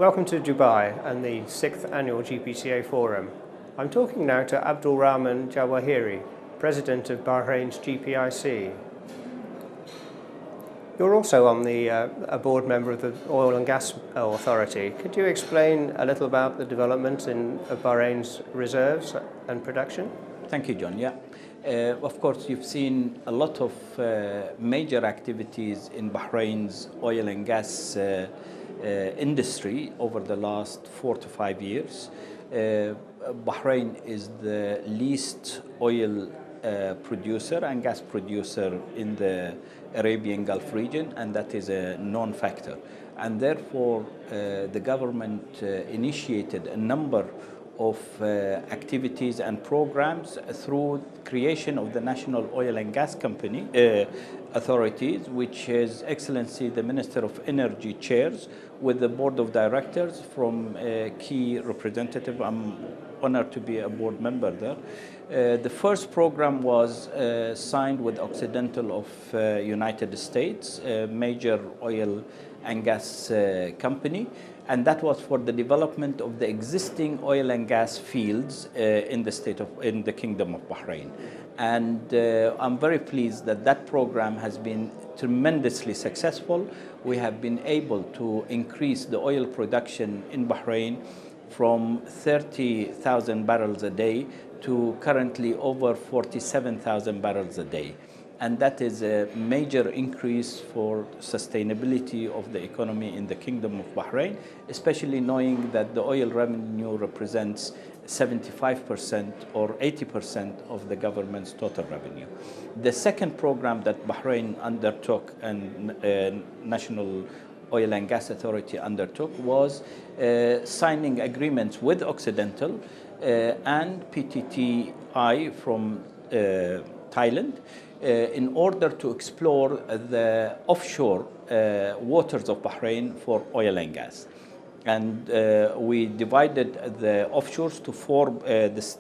Welcome to Dubai and the 6th Annual GPCA Forum. I'm talking now to Abdul Rahman Jawahiri, President of Bahrain's GPIC. You're also on a board member of the Oil and Gas Authority. Could you explain a little about the development of Bahrain's reserves and production? Thank you, John. Yeah. Of course, you've seen a lot of major activities in Bahrain's oil and gas industry over the last 4 to 5 years. Bahrain is the least oil producer and gas producer in the Arabian Gulf region, and that is a known factor. And therefore, the government initiated a number of activities and programs through creation of the National Oil and Gas Company authorities, which His Excellency the Minister of Energy chairs, with the board of directors from key representative. I'm honored to be a board member there. The first program was signed with Occidental of United States, a major oil and gas company, and that was for the development of the existing oil and gas fields in the Kingdom of Bahrain. And I'm very pleased that that program has been tremendously successful. We have been able to increase the oil production in Bahrain from 30,000 barrels a day to currently over 47,000 barrels a day. And that is a major increase for sustainability of the economy in the Kingdom of Bahrain, especially knowing that the oil revenue represents 75% or 80% of the government's total revenue. The second program that Bahrain undertook and National Oil and Gas Authority undertook was signing agreements with Occidental and PTTI from Thailand in order to explore the offshore waters of Bahrain for oil and gas. And we divided the offshores to the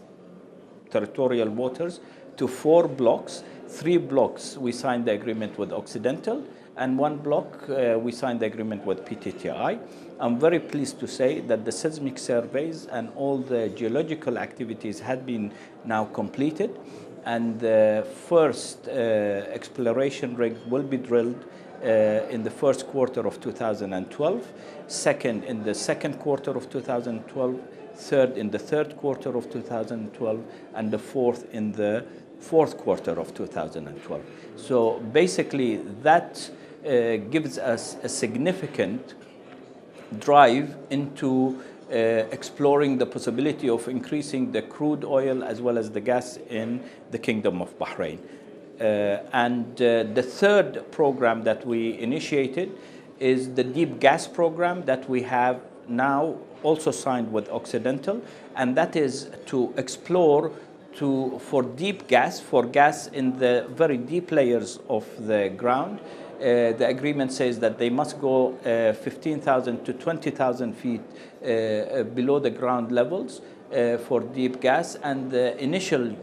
territorial waters to 4 blocks. 3 blocks we signed the agreement with Occidental, and 1 block we signed the agreement with PTTI. I'm very pleased to say that the seismic surveys and all the geological activities had been now completed, and the first exploration rig will be drilled in the first quarter of 2012, second in the second quarter of 2012, third in the third quarter of 2012, and the fourth in the fourth quarter of 2012. So basically that gives us a significant drive into exploring the possibility of increasing the crude oil as well as the gas in the Kingdom of Bahrain. And the third program that we initiated is the deep gas program that we have now also signed with Occidental, and that is to explore for deep gas, for gas in the very deep layers of the ground. The agreement says that they must go 15,000 to 20,000 feet below the ground levels for deep gas, and the initial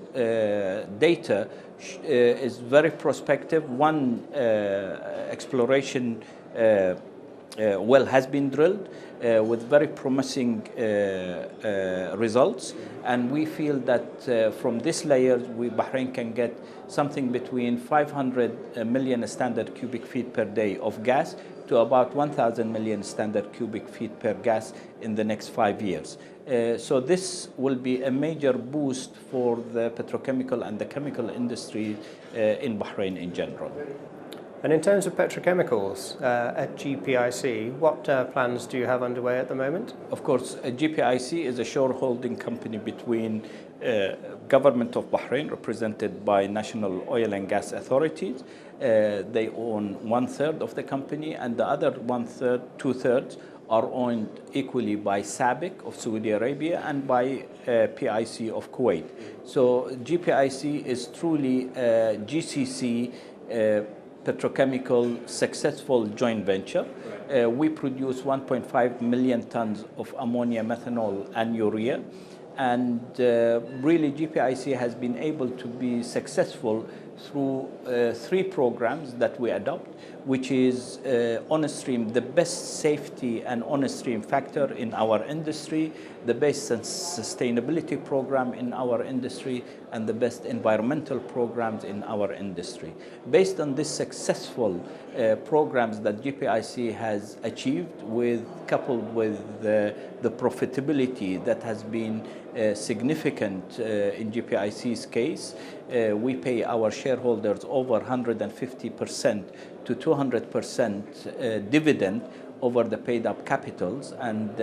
data is very prospective. One exploration well has been drilled with very promising results, and we feel that from this layer Bahrain can get something between 500 million standard cubic feet per day of gas to about 1,000 million standard cubic feet per gas in the next 5 years. So this will be a major boost for the petrochemical and the chemical industry in Bahrain in general. And in terms of petrochemicals at GPIC, what plans do you have underway at the moment? Of course, GPIC is a shareholding company between government of Bahrain, represented by National Oil and Gas Authorities. They own 1/3 of the company, and the other 1/3, 2/3 are owned equally by SABIC of Saudi Arabia and by PIC of Kuwait. So GPIC is truly a GCC petrochemical successful joint venture. We produce 1.5 million tons of ammonia, methanol, and urea. And really GPIC has been able to be successful through 3 programs that we adopt, which is on-stream, the best safety and on-stream factor in our industry, the best sustainability program in our industry, and the best environmental programs in our industry. Based on this successful programs that GPIC has achieved, coupled with the profitability that has been significant in GPIC's case, we pay our shareholders over 150% to 200% dividend over the paid up capitals, and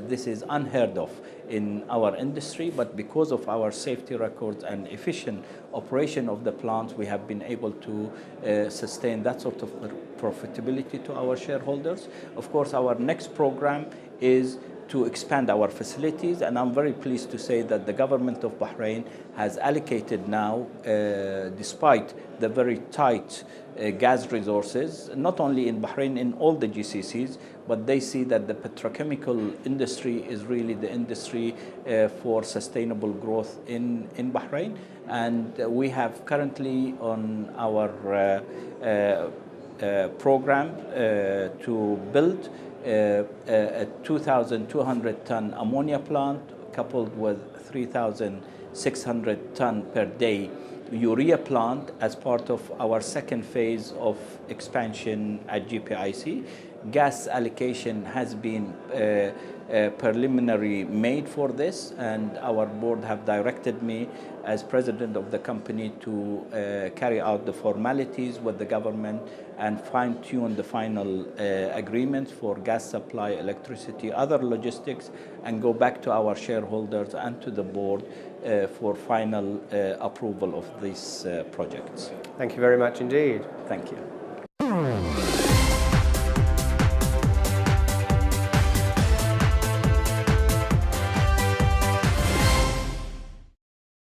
this is unheard of in our industry, but because of our safety records and efficient operation of the plants, we have been able to sustain that sort of profitability to our shareholders. Of course, our next program is to expand our facilities, and I'm very pleased to say that the government of Bahrain has allocated now, despite the very tight gas resources, not only in Bahrain, in all the GCCs, but they see that the petrochemical industry is really the industry for sustainable growth in Bahrain. And we have currently on our program to build a 2,200 ton ammonia plant coupled with 3,600 ton per day urea plant as part of our second phase of expansion at GPIC. Gas allocation has been preliminary made for this, and our board have directed me as president of the company to carry out the formalities with the government and fine-tune the final agreements for gas supply, electricity, other logistics, and go back to our shareholders and to the board for final approval of these projects. Thank you very much indeed. Thank you.